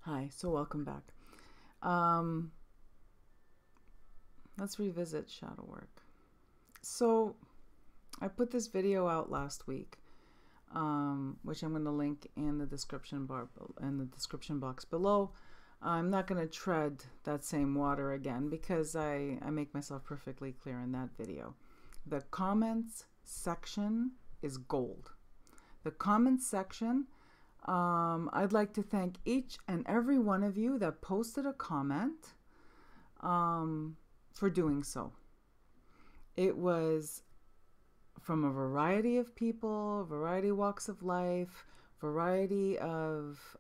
Hi, so welcome back. Um, let's revisit shadow work. So I put this video out last week, which I'm going to link in the description box below. I'm not going to tread that same water again because I make myself perfectly clear in that video. The comments section is gold. The comments section, I'd like to thank each and every one of you that posted a comment for doing so. It was from a variety of people, variety of walks of life, variety of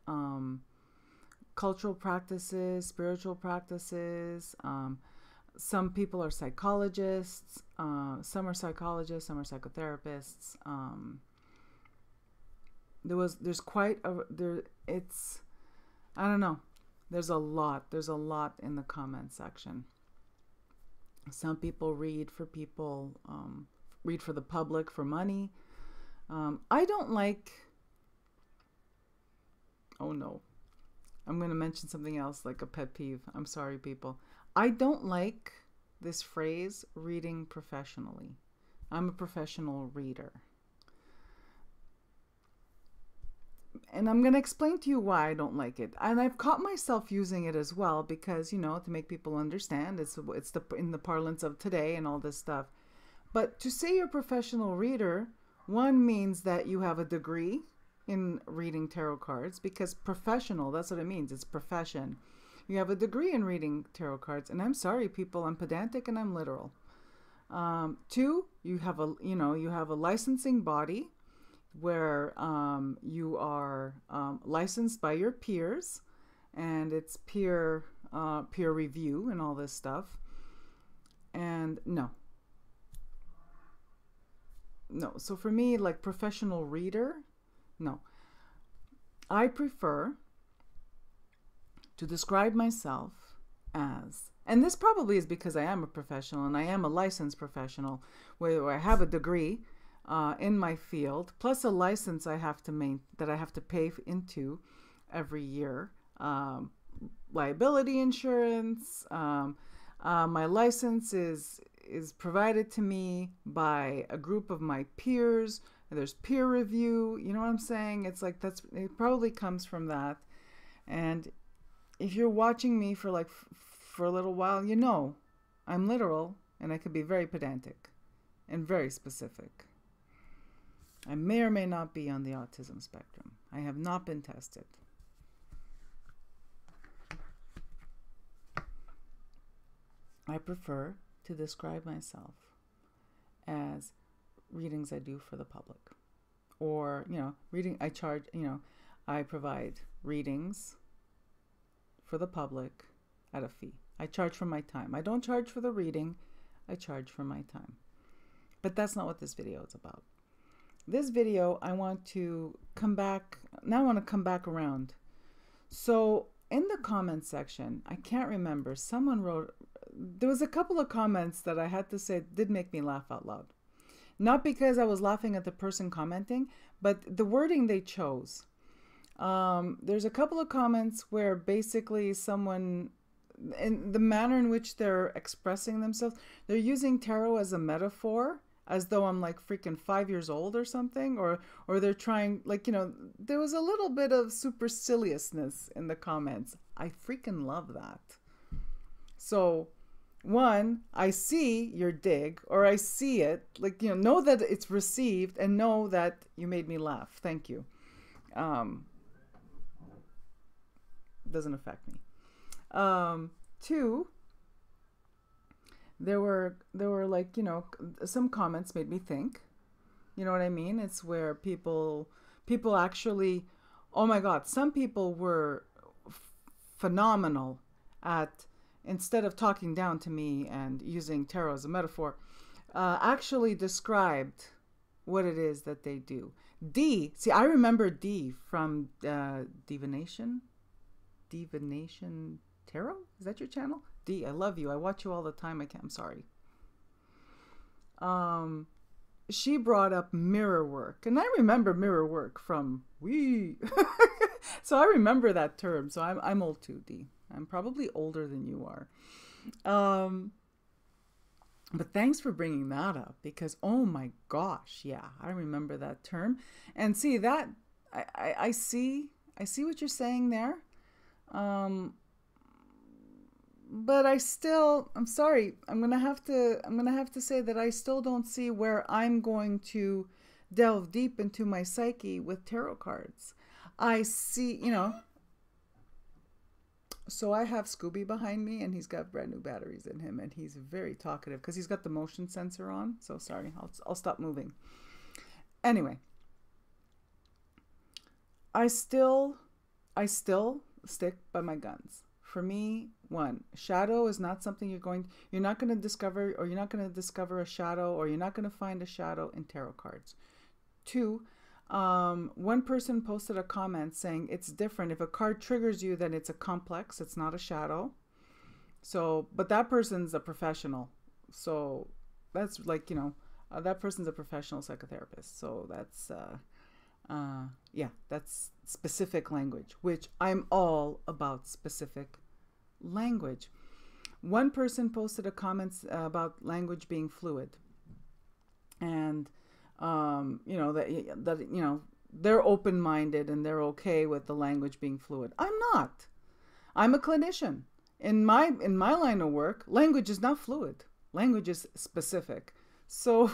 cultural practices, spiritual practices. Some people are psychologists. Some are psychologists. Some are psychotherapists. There's quite a there. It's I don't know. There's a lot. There's a lot in the comment section. Some people read for people, read for the public for money. I don't like. Oh no. I'm going to mention something else like a pet peeve. I'm sorry, people. I don't like this phrase, reading professionally. I'm a professional reader. And I'm going to explain to you why I don't like it. And I've caught myself using it as well because, you know, to make people understand, it's in the parlance of today and all this stuff. But to say you're a professional reader, one means that you have a degree in reading tarot cards, because professional, that's what it means. It's profession. You have a degree in reading tarot cards, and I'm sorry, people, I'm pedantic and I'm literal. Two, you have a licensing body where you are licensed by your peers, and it's peer review and all this stuff. And no. So for me, like professional reader, no. I prefer to describe myself as, and this probably is because I am a professional and I am a licensed professional where I have a degree in my field, plus a license that I have to pay into every year. Liability insurance. My license is provided to me by a group of my peers. There's peer review. You know what I'm saying? It's like it probably comes from that. And if you're watching me for a little while, you know I'm literal and I could be very pedantic and very specific. I may or may not be on the autism spectrum. I have not been tested. I prefer to describe myself as readings I do for the public, or I provide readings for the public at a fee. I charge for my time. I don't charge for the reading, I charge for my time. But that's not what this video is about. This video, I want to come back around. So in the comments section, I can't remember, someone wrote, there was a couple of comments that I had to say did make me laugh out loud. Not because I was laughing at the person commenting, but the wording they chose. There's a couple of comments where basically someone, in the manner in which they're expressing themselves, they're using tarot as a metaphor, as though I'm like freaking 5 years old or something, or they're trying, there was a little bit of superciliousness in the comments. I freaking love that. So, one, I see your dig, or I see it, know that it's received and know that you made me laugh. Thank you. Doesn't affect me. Two, there were some comments made me think. You know what I mean? It's where people actually, oh my God, some people were phenomenal at, instead of talking down to me and using tarot as a metaphor, actually described what it is that they do. See, I remember D from Divination Tarot? Is that your channel? D, I love you. I watch you all the time. I'm sorry. She brought up mirror work. And I remember mirror work from So I remember that term. So I'm old too, D. I'm probably older than you are. Um, but thanks for bringing that up because oh my gosh, yeah, I remember that term. And see that I see what you're saying there. Um, but I'm sorry, I'm gonna have to say that I still don't see where I'm going to delve deep into my psyche with tarot cards. I see, so I have Scooby behind me and he's got brand new batteries in him and he's very talkative because he's got the motion sensor on. So sorry, I'll stop moving. Anyway, I still I still stick by my guns. For me, one, shadow is not something you're not going to discover, or you're not going to discover a shadow, or you're not going to find a shadow in tarot cards. Two, one person posted a comment saying it's different. If a card triggers you, then it's a complex. It's not a shadow. So, but that person's a professional. So that's like, that person's a professional psychotherapist. So yeah, that's specific language, which I'm all about specific language. One person posted a comment about language being fluid, and that they're open-minded and they're okay with the language being fluid. I'm not. I'm a clinician. In my line of work, language is not fluid. Language is specific. So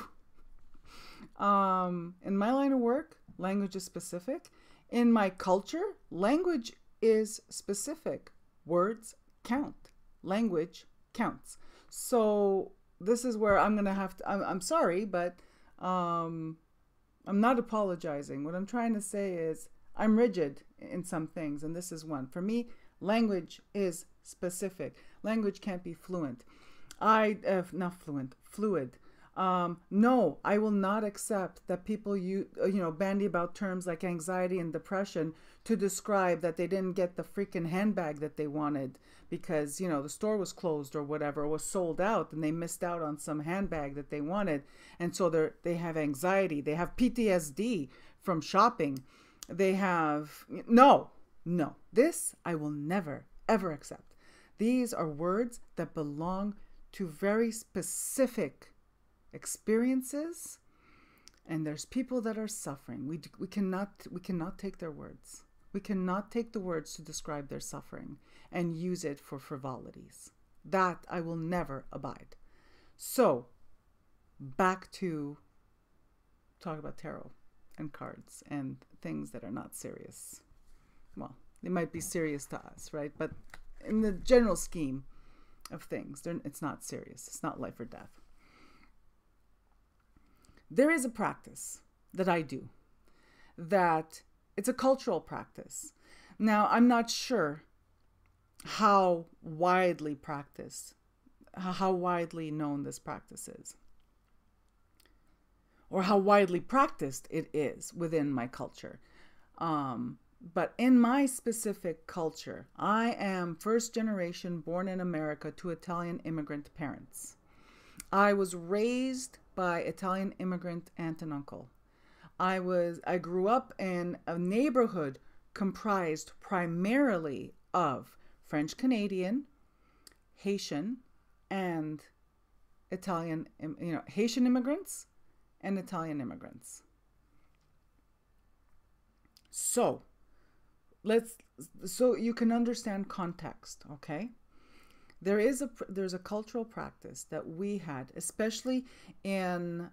in my line of work, language is specific. In my culture, language is specific. Words count. Language counts. So this is where I'm gonna have to. I'm sorry, but I'm not apologizing. What I'm trying to say is I'm rigid in some things, and this is one. For me, language is specific. Language can't be fluent. Not fluent, fluid. No, I will not accept that people bandy about terms like anxiety and depression to describe that they didn't get the freaking handbag that they wanted because, the store was closed or whatever, or was sold out and they missed out on some handbag that they wanted. And so they have anxiety. They have PTSD from shopping. They have, no, this I will never, ever accept. These are words that belong to very specific experiences, and there's people that are suffering. We cannot take their words. We cannot take the words to describe their suffering and use it for frivolities. That I will never abide. So back to talk about tarot and cards and things that are not serious. Well, they might be serious to us, right? But in the general scheme of things, it's not serious. It's not life or death. There is a practice that I do that it's a cultural practice. Now, I'm not sure how widely practiced, how widely known this practice is, or how widely practiced it is within my culture. But in my specific culture, I am first generation born in America to Italian immigrant parents. I was raised by Italian immigrant aunt and uncle. I grew up in a neighborhood comprised primarily of French Canadian, Haitian, and Italian, Haitian immigrants and Italian immigrants. So you can understand context, okay? There's a cultural practice that we had, especially in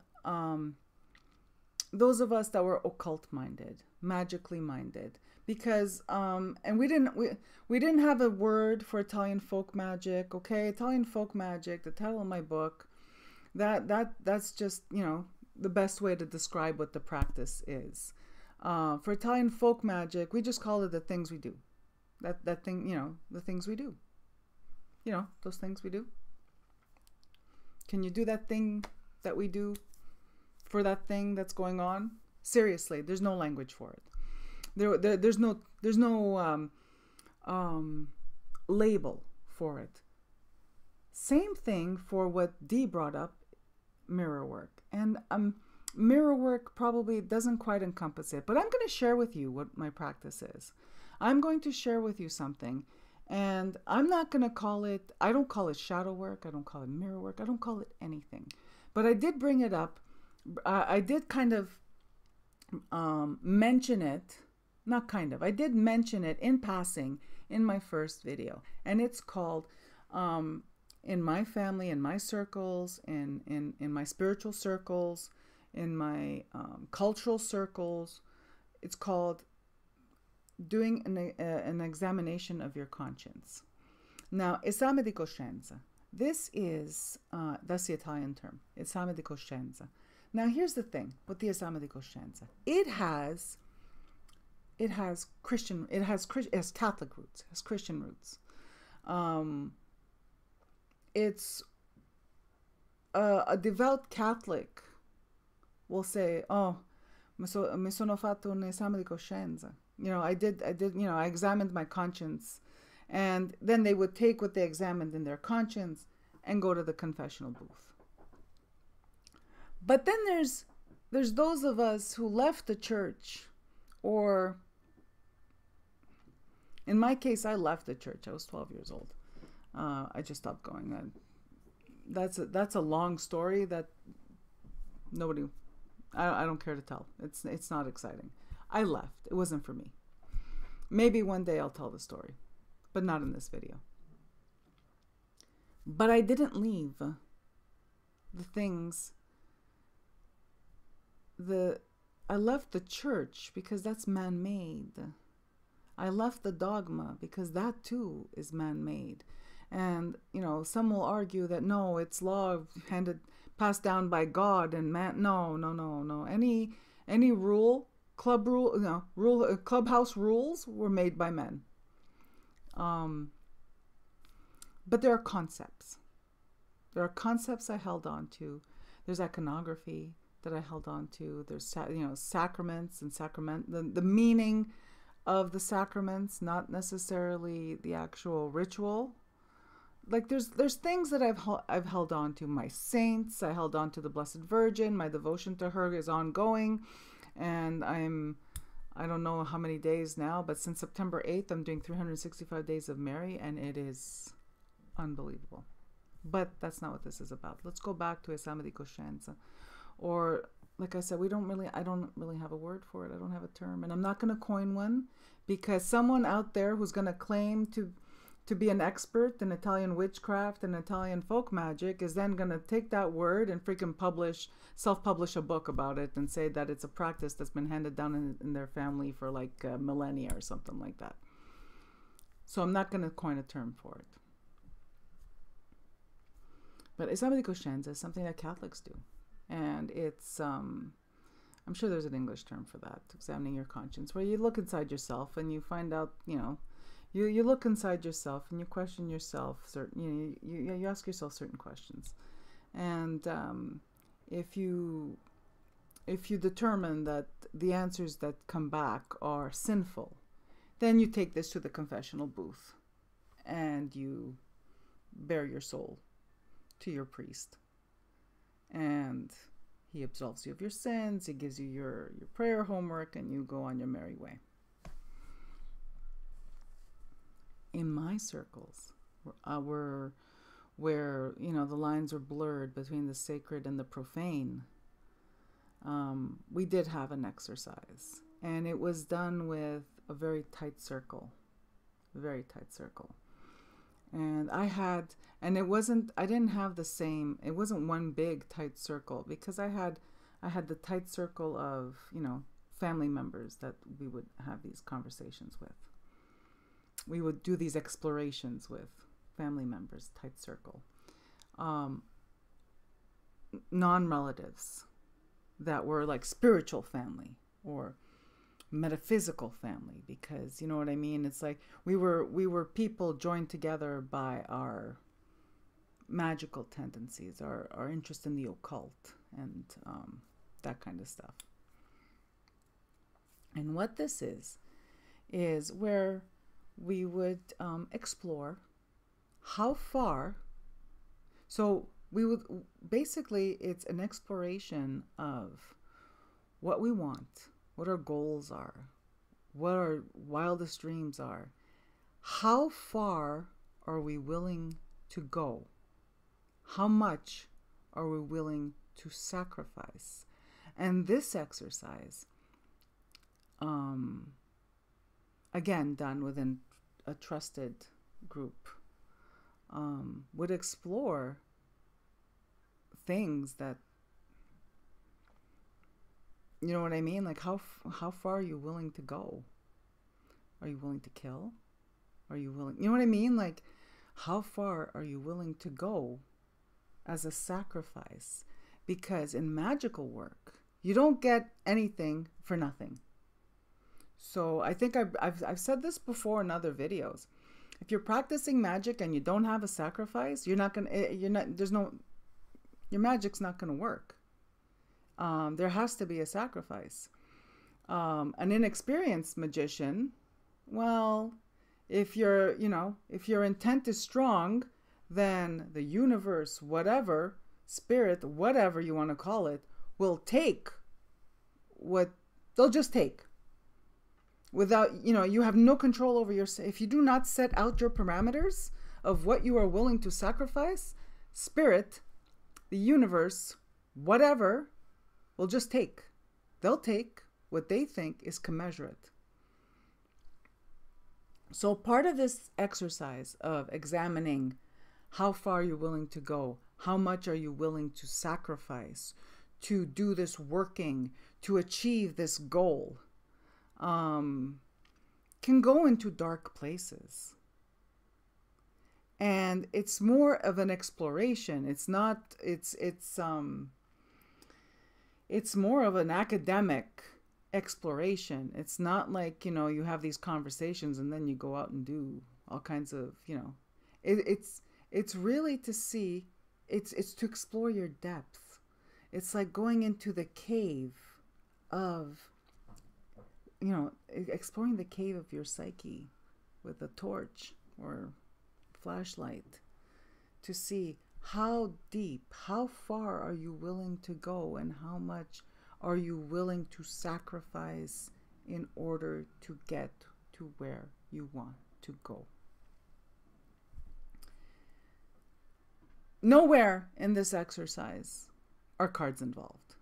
those of us that were occult minded, magically minded, because and we didn't have a word for Italian folk magic, okay? Italian folk magic, the title of my book, that's just the best way to describe what the practice is. For Italian folk magic, we just call it the things we do. That thing, the things we do. Those things we do. Can you do that thing that we do for that thing that's going on? Seriously, there's no language for it. There's no label for it. Same thing for what Dee brought up, mirror work. And mirror work probably doesn't quite encompass it, but I'm going to share with you what my practice is. I'm going to share with you something, and I'm not going to call it, I don't call it shadow work, I don't call it mirror work, I don't call it anything. But I did bring it up. I did kind of mention it, not kind of, I did mention it in passing in my first video. And it's called, in my family, in my circles, in my spiritual circles, in my cultural circles, it's called doing an examination of your conscience. Now, esame di coscienza. This is, that's the Italian term, esame di coscienza. Now, here's the thing with the esame di coscienza. It has Catholic roots, has Christian roots. It's a devout Catholic will say, "Oh, mi sono fatto un esame di coscienza." You know, I did, I examined my conscience. And then they would take what they examined in their conscience and go to the confessional booth. But then there's those of us who left the church, or in my case, I left the church. I was 12 years old. I just stopped going. That's a long story that nobody, I don't care to tell. It's not exciting. I left. It wasn't for me. Maybe one day I'll tell the story, but not in this video. But I didn't leave the things. I left the church because that's man-made. I left the dogma because that too is man-made. And, you know, some will argue that no, it's law passed down by God and man. No. Any rule, clubhouse rules were made by men. But there are concepts. There are concepts I held on to. There's iconography that I held on to. There's, sacraments and the meaning of the sacraments, not necessarily the actual ritual. Like there's things that I've held on to. My saints, I held on to the Blessed Virgin. My devotion to her is ongoing, and I don't know how many days now, but since September 8th, I'm doing 365 days of Mary, and it is unbelievable. But that's not what this is about. Let's go back to esame di coscienza. Or, like I said, I don't really have a word for it. I don't have a term. And I'm not going to coin one, because someone out there who's going to claim to be an expert in Italian witchcraft and Italian folk magic is then going to take that word and freaking self-publish a book about it and say that it's a practice that's been handed down in their family for like millennia or something like that. So I'm not going to coin a term for it. But esame di coscienza is something that Catholics do. And it's, I'm sure there's an English term for that, examining your conscience, where you look inside yourself and you find out, you look inside yourself and you question yourself, you ask yourself certain questions. And if you determine that the answers that come back are sinful, then you take this to the confessional booth and you bare your soul to your priest. And he absolves you of your sins, he gives you your prayer homework, and you go on your merry way. In my circles, where the lines are blurred between the sacred and the profane, we did have an exercise, and it was done with a very tight circle, and it wasn't one big tight circle, because I had the tight circle of family members that we would have these conversations with. We would do these explorations with family members, tight circle. Non-relatives that were like spiritual family or metaphysical family, because you know what I mean? It's like we were people joined together by our magical tendencies, our interest in the occult, and that kind of stuff. And what this is where we would explore how far. So we would basically, it's an exploration of what we want, what our goals are, what our wildest dreams are. How far are we willing to go? How much are we willing to sacrifice? And this exercise, again, done within a trusted group, would explore things that, you know what I mean? Like how far are you willing to go? Are you willing to kill? Are you willing, you know what I mean? Like how far are you willing to go as a sacrifice? Because in magical work, you don't get anything for nothing. So I think I've said this before in other videos. If you're practicing magic and you don't have a sacrifice, your magic's not gonna work. There has to be a sacrifice. An inexperienced magician, well, if your intent is strong, then the universe, whatever, spirit, whatever you want to call it, will take what they'll just take. Without, you have no control over yourself. If you do not set out your parameters of what you are willing to sacrifice, spirit, the universe, whatever, will just take. They'll take what they think is commensurate. So part of this exercise of examining how far you're willing to go, how much are you willing to sacrifice to do this working, to achieve this goal, can go into dark places. And it's more of an exploration. It's more of an academic exploration. It's not like, you have these conversations and then you go out and do all kinds of, it's really to see, it's to explore your depth. It's like going into the cave of, exploring the cave of your psyche with a torch or flashlight to see how deep, how far are you willing to go, and how much are you willing to sacrifice in order to get to where you want to go. Nowhere in this exercise are cards involved.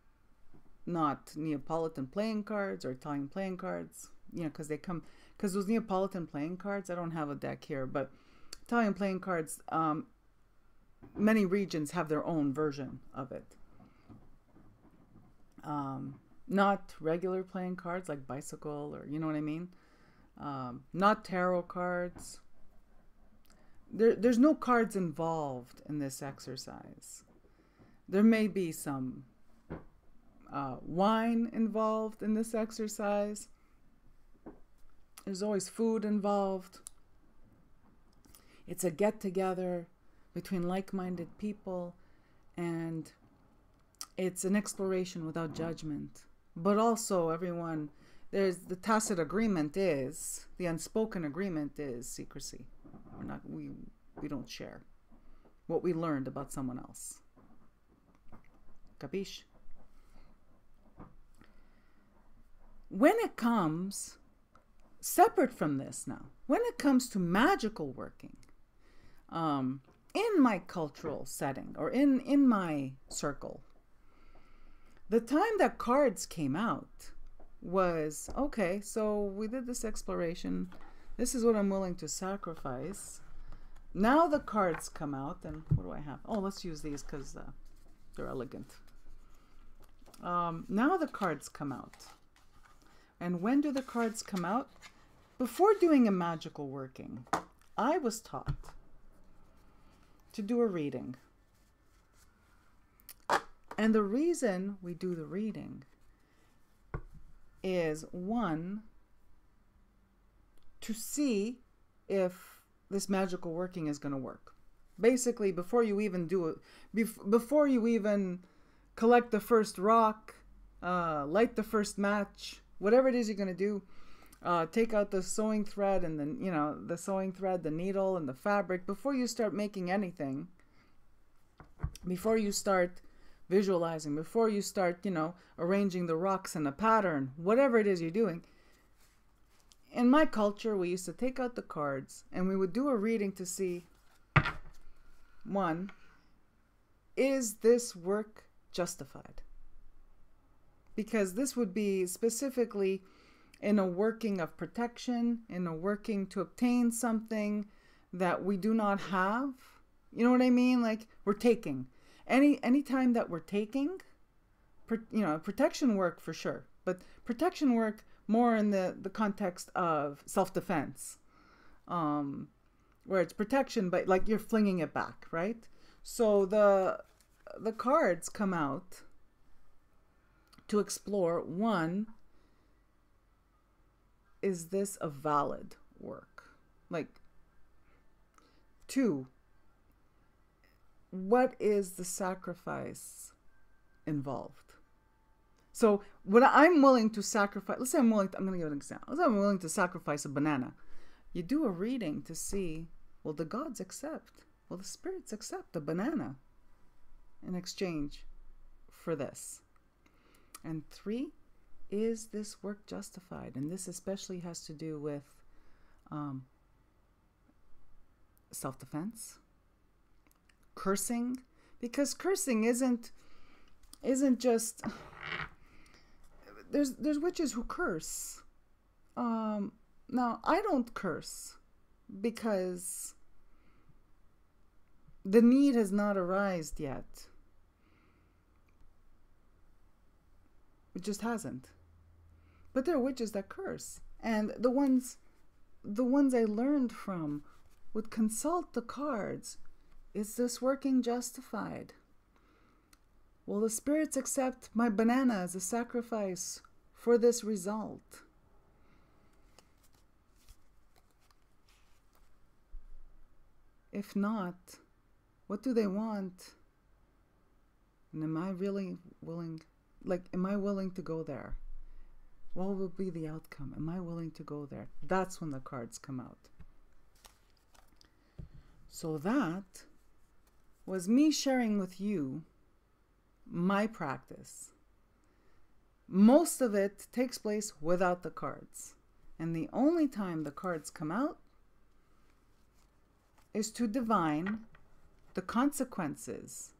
Not Neapolitan playing cards or Italian playing cards, because those Neapolitan playing cards, I don't have a deck here, but Italian playing cards, many regions have their own version of it. Not regular playing cards like bicycle, or you know what I mean? Not tarot cards. There's no cards involved in this exercise. There may be some wine involved in this exercise. There's always food involved. It's a get-together between like-minded people, and it's an exploration without judgment. But also, everyone, there's the tacit agreement is, the unspoken agreement is secrecy. We don't share what we learned about someone else. Capiche? When it comes, separate from this now, when it comes to magical working, in my cultural setting or in my circle, the time that cards came out was, okay, so we did this exploration. This is what I'm willing to sacrifice. Now the cards come out, and what do I have? Oh, let's use these because they're elegant. Now the cards come out. And when do the cards come out? Before doing a magical working, I was taught to do a reading. And the reason we do the reading is, one, to see if this magical working is going to work. Basically, before you even do it, before you even collect the first rock, light the first match, whatever it is you're going to do, take out the sewing thread and then, the sewing thread, the needle and the fabric. Before you start making anything, before you start visualizing, before you start, arranging the rocks in a pattern, whatever it is you're doing, in my culture, we used to take out the cards and we would do a reading to see, one, is this work justified? Because this would be specifically in a working of protection, in a working to obtain something that we do not have. You know what I mean? Like, we're taking. Any time that we're taking, protection work for sure, but protection work more in the context of self-defense, where it's protection, but like you're flinging it back, right? So the cards come out to explore, one, is this a valid work? Like, two, what is the sacrifice involved? So when I'm willing to sacrifice, let's say I'm going to give an example. Let's say I'm willing to sacrifice a banana. You do a reading to see, will the gods accept? Will the spirits accept a banana in exchange for this? And three, is this work justified? And this especially has to do with self-defense, cursing, because cursing isn't just, there's witches who curse. Now I don't curse because the need has not arisen yet. It just hasn't. But there are witches that curse, and the ones I learned from would consult the cards. Is this working justified? Will the spirits accept my banana as a sacrifice for this result? If not, what do they want? And am I really willing, am I willing to go there? What will be the outcome? Am I willing to go there? That's when the cards come out. So that was me sharing with you my practice. Most of it takes place without the cards. And the only time the cards come out is to divine the consequences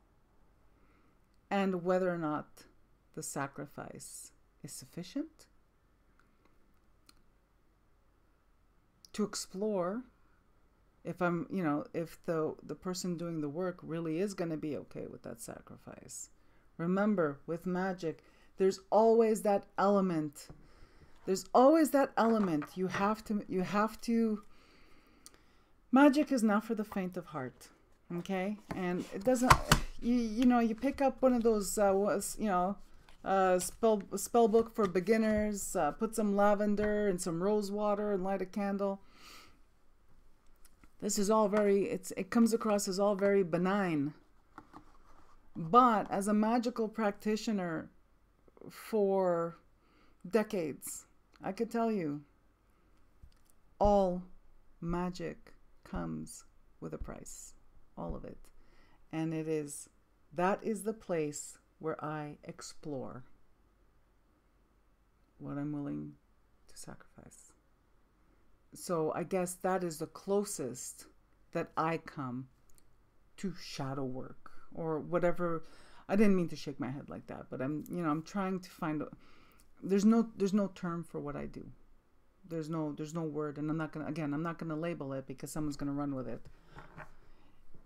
and whether or not the sacrifice is sufficient, to explore if if the person doing the work really is going to be okay with that sacrifice. Remember, with magic, there's always that element. There's always that element. You have to, magic is not for the faint of heart. Okay? And it doesn't, you pick up one of those, spell book for beginners, put some lavender and some rose water and light a candle. This is all it comes across as all very benign. But as a magical practitioner for decades, I could tell you, all magic comes with a price. All of it. And that is the place where I explore what I'm willing to sacrifice. So I guess that is the closest that I come to shadow work or whatever. I didn't mean to shake my head like that, but I'm trying to find, there's no term for what I do. There's no word, and I'm not going to label it because someone's going to run with it.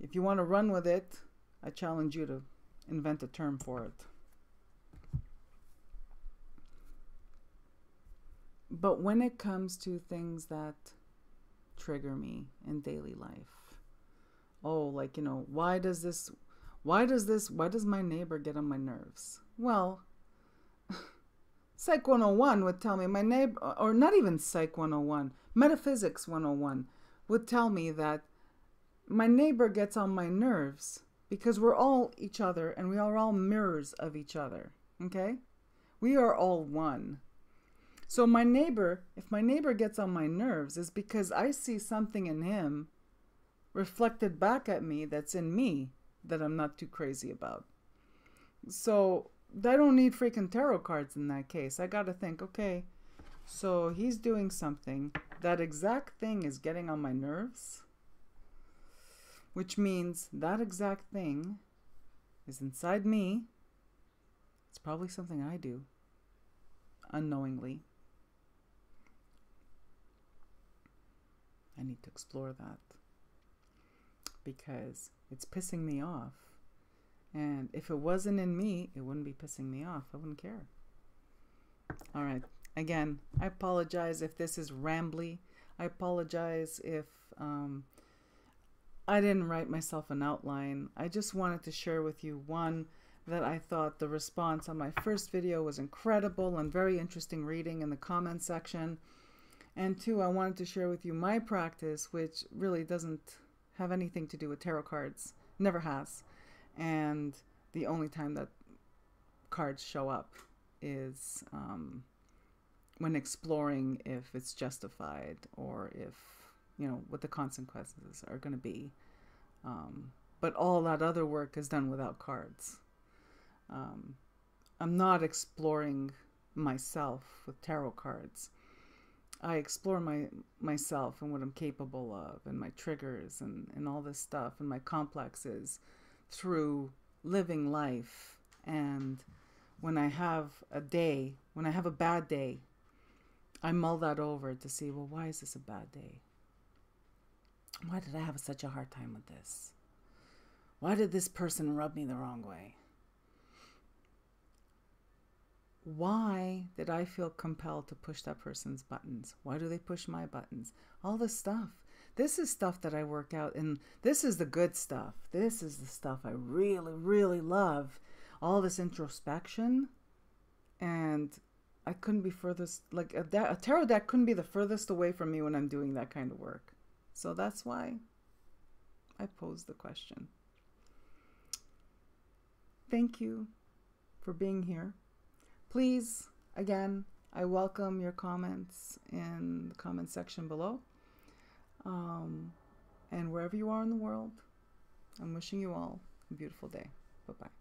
If you want to run with it, I challenge you to invent a term for it. But when it comes to things that trigger me in daily life, why does my neighbor get on my nerves? Well, Psych 101 would tell me my neighbor, or not even Psych 101, Metaphysics 101 would tell me that my neighbor gets on my nerves because we're all each other and we are all mirrors of each other. Okay? We are all one. So if my neighbor gets on my nerves, is because I see something in him reflected back at me that's in me that I'm not too crazy about. So I don't need freaking tarot cards in that case. I got to think, okay, So he's doing something. That exact thing is getting on my nerves, which means that exact thing is inside me. It's probably something I do unknowingly. I need to explore that because it's pissing me off. And if it wasn't in me, it wouldn't be pissing me off. I wouldn't care. All right. Again, I apologize if this is rambly. I apologize if I didn't write myself an outline. I just wanted to share with you, one, that I thought the response on my first video was incredible and very interesting reading in the comment section. And two, I wanted to share with you my practice, which really doesn't have anything to do with tarot cards. Never has. And the only time that cards show up is when exploring if it's justified or if, you know, what the consequences are going to be. But all that other work is done without cards. I'm not exploring myself with tarot cards. I explore myself and what I'm capable of and my triggers and all this stuff and my complexes through living life. And when I have a bad day, I mull that over to see, well, why is this a bad day? Why did I have such a hard time with this? Why did this person rub me the wrong way? Why did I feel compelled to push that person's buttons? Why do they push my buttons? All this stuff. This is stuff that I work out, and this is the good stuff. This is the stuff I really, really love. All this introspection, and I couldn't be furthest, like a tarot deck couldn't be the furthest away from me when I'm doing that kind of work. So that's why I posed the question. Thank you for being here. Please, again, I welcome your comments in the comment section below. And wherever you are in the world, I'm wishing you all a beautiful day. Bye-bye.